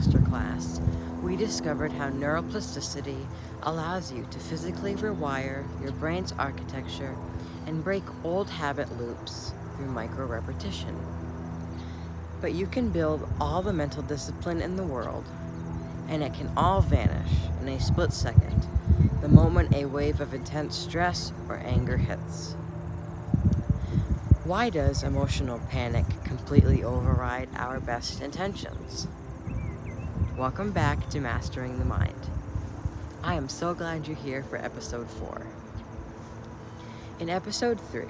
masterclass, we discovered how neuroplasticity allows you to physically rewire your brain's architecture and break old habit loops through micro-repetition. But you can build all the mental discipline in the world, and it can all vanish in a split second the moment a wave of intense stress or anger hits. Why does emotional panic completely override our best intentions? Welcome back to Mastering the Mind. I am so glad you're here for episode 4. In episode 3,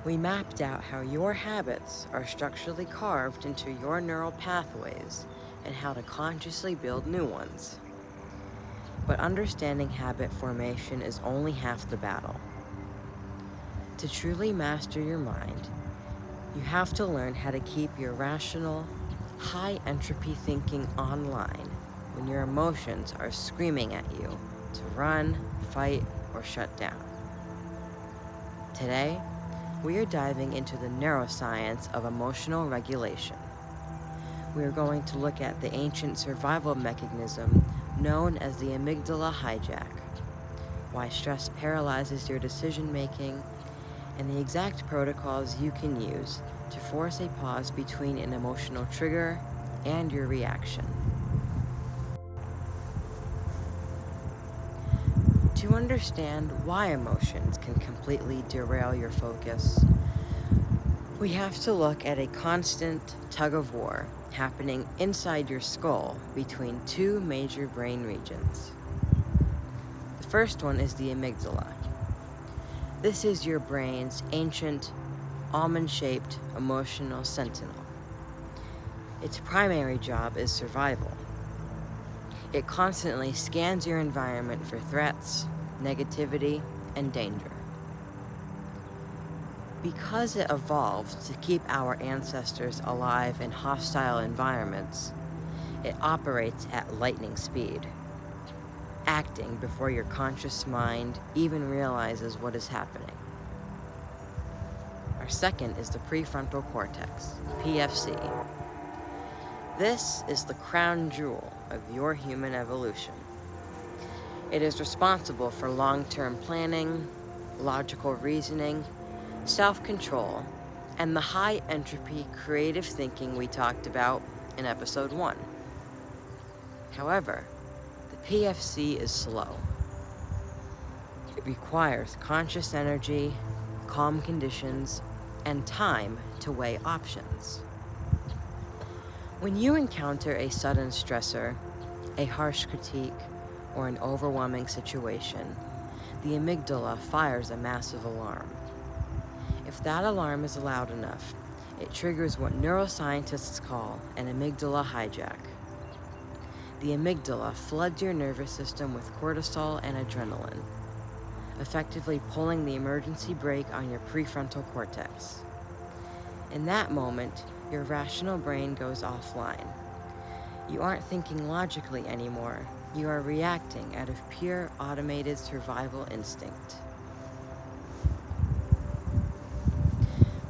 we mapped out how your habits are structurally carved into your neural pathways and how to consciously build new ones. But understanding habit formation is only half the battle. To truly master your mind, you have to learn how to keep your rational, high-entropy thinking online when your emotions are screaming at you to run, fight, or shut down. Today, we are diving into the neuroscience of emotional regulation. We are going to look at the ancient survival mechanism known as the Amygdala Hijack, why stress paralyzes your decision-making, and the exact protocols you can use to force a pause between an emotional trigger and your reaction. To understand why emotions can completely derail your focus, we have to look at a constant tug-of-war happening inside your skull between two major brain regions. The first one is the amygdala. This is your brain's ancient, almond-shaped emotional sentinel. Its primary job is survival. It constantly scans your environment for threats, negativity, and danger. Because it evolved to keep our ancestors alive in hostile environments, it operates at lightning speed, acting before your conscious mind even realizes what is happening. Our second is the prefrontal cortex, PFC. This is the crown jewel of your human evolution. It is responsible for long-term planning, logical reasoning, self-control, and the high-entropy creative thinking we talked about in episode 1. However, the PFC is slow. It requires conscious energy, calm conditions, and time to weigh options. When you encounter a sudden stressor, a harsh critique, or an overwhelming situation, the amygdala fires a massive alarm. If that alarm is loud enough, it triggers what neuroscientists call an amygdala hijack. The amygdala floods your nervous system with cortisol and adrenaline, effectively pulling the emergency brake on your prefrontal cortex. In that moment, your rational brain goes offline. You aren't thinking logically anymore. You are reacting out of pure automated survival instinct.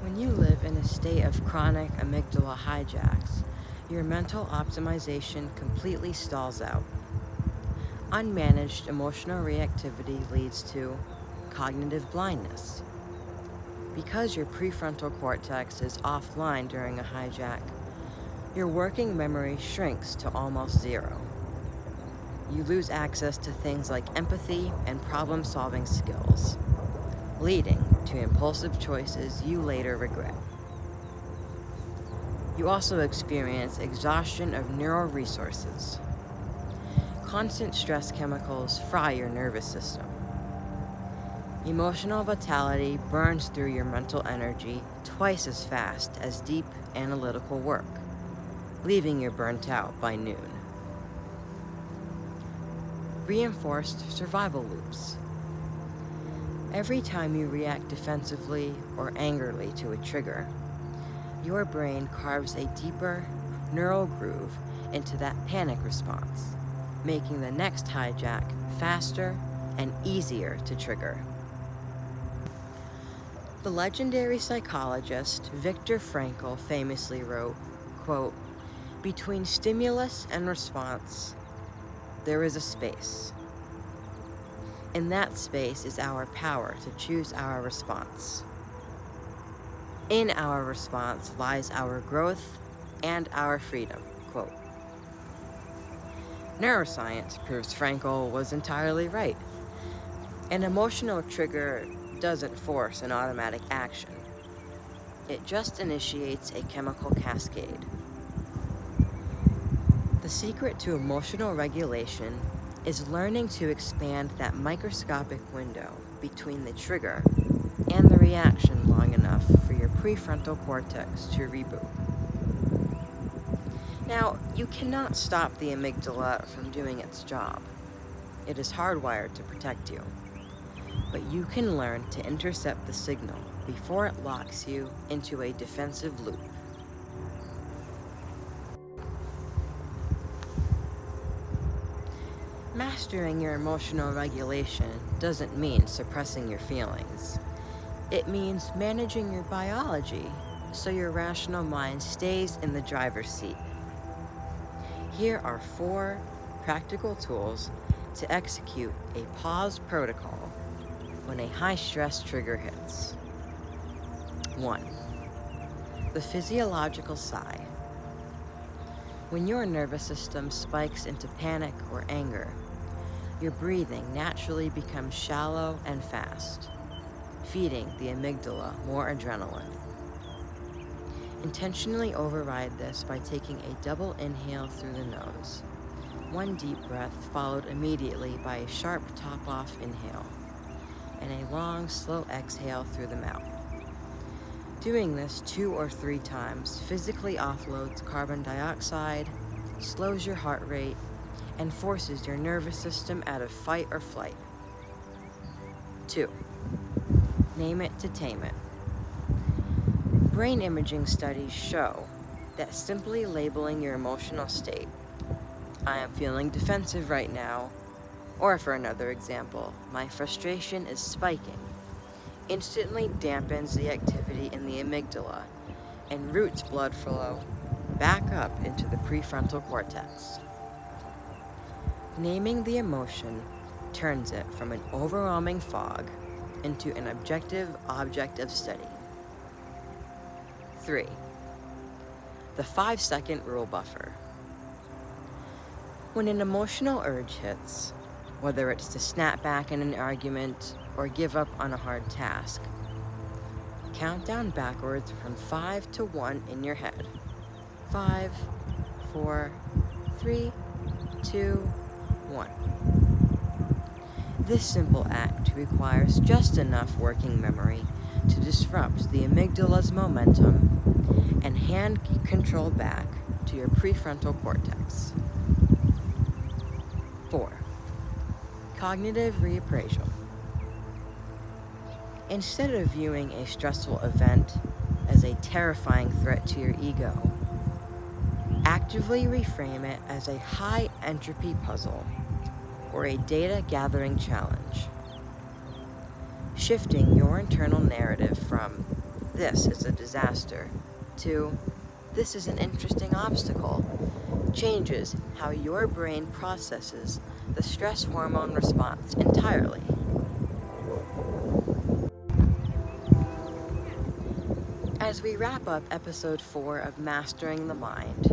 When you live in a state of chronic amygdala hijacks, your mental optimization completely stalls out. Unmanaged emotional reactivity leads to cognitive blindness. Because your prefrontal cortex is offline during a hijack, your working memory shrinks to almost zero. You lose access to things like empathy and problem-solving skills, leading to impulsive choices you later regret. You also experience exhaustion of neural resources. Constant stress chemicals fry your nervous system. Emotional vitality burns through your mental energy twice as fast as deep analytical work, leaving you burnt out by noon. Reinforced survival loops. Every time you react defensively or angrily to a trigger, your brain carves a deeper neural groove into that panic response, making the next hijack faster and easier to trigger. The legendary psychologist Viktor Frankl famously wrote, quote, Between stimulus and response, there is a space. In that space is our power to choose our response. In our response lies our growth and our freedom, quote. Neuroscience proves Prefrontal was entirely right. An emotional trigger doesn't force an automatic action. It just initiates a chemical cascade. The secret to emotional regulation is learning to expand that microscopic window between the trigger and the reaction long enough for your prefrontal cortex to reboot. Now, you cannot stop the amygdala from doing its job. It is hardwired to protect you. But you can learn to intercept the signal before it locks you into a defensive loop. Mastering your emotional regulation doesn't mean suppressing your feelings. It means managing your biology so your rational mind stays in the driver's seat. Here are 4 practical tools to execute a pause protocol when a high-stress trigger hits. 1. The physiological sigh. When your nervous system spikes into panic or anger, your breathing naturally becomes shallow and fast, feeding the amygdala more adrenaline. Intentionally override this by taking a double inhale through the nose, 1 deep breath followed immediately by a sharp top-off inhale, and a long, slow exhale through the mouth. Doing this 2 or 3 times physically offloads carbon dioxide, slows your heart rate, and forces your nervous system out of fight or flight. 2. Name it to tame it. Brain imaging studies show that simply labeling your emotional state, I am feeling defensive right now, or for another example, my frustration is spiking, instantly dampens the activity in the amygdala and routes blood flow back up into the prefrontal cortex. Naming the emotion turns it from an overwhelming fog into an objective object of study. 3. The 5-second rule buffer. When an emotional urge hits, whether it's to snap back in an argument or give up on a hard task, count down backwards from 5 to 1 in your head. 5, 4, 3, 2, 1. This simple act requires just enough working memory to disrupt the amygdala's momentum and hand control back to your prefrontal cortex. 4. Cognitive reappraisal. Instead of viewing a stressful event as a terrifying threat to your ego, actively reframe it as a high-entropy puzzle or a data-gathering challenge. Shifting your internal narrative from, "This is a disaster," to, "This is an interesting obstacle," changes how your brain processes the stress hormone response entirely. As we wrap up episode 4 of Mastering the Mind,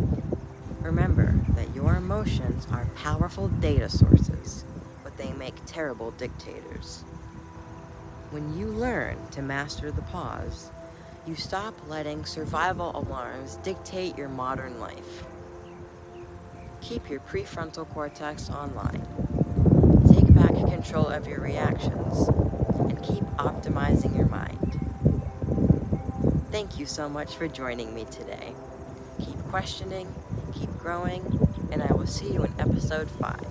remember that your emotions are powerful data sources, but they make terrible dictators. When you learn to master the pause, you stop letting survival alarms dictate your modern life. Keep your prefrontal cortex online. Take back control of your reactions, and keep optimizing your mind. Thank you so much for joining me today. Keep questioning, keep growing, and I will see you in episode 5.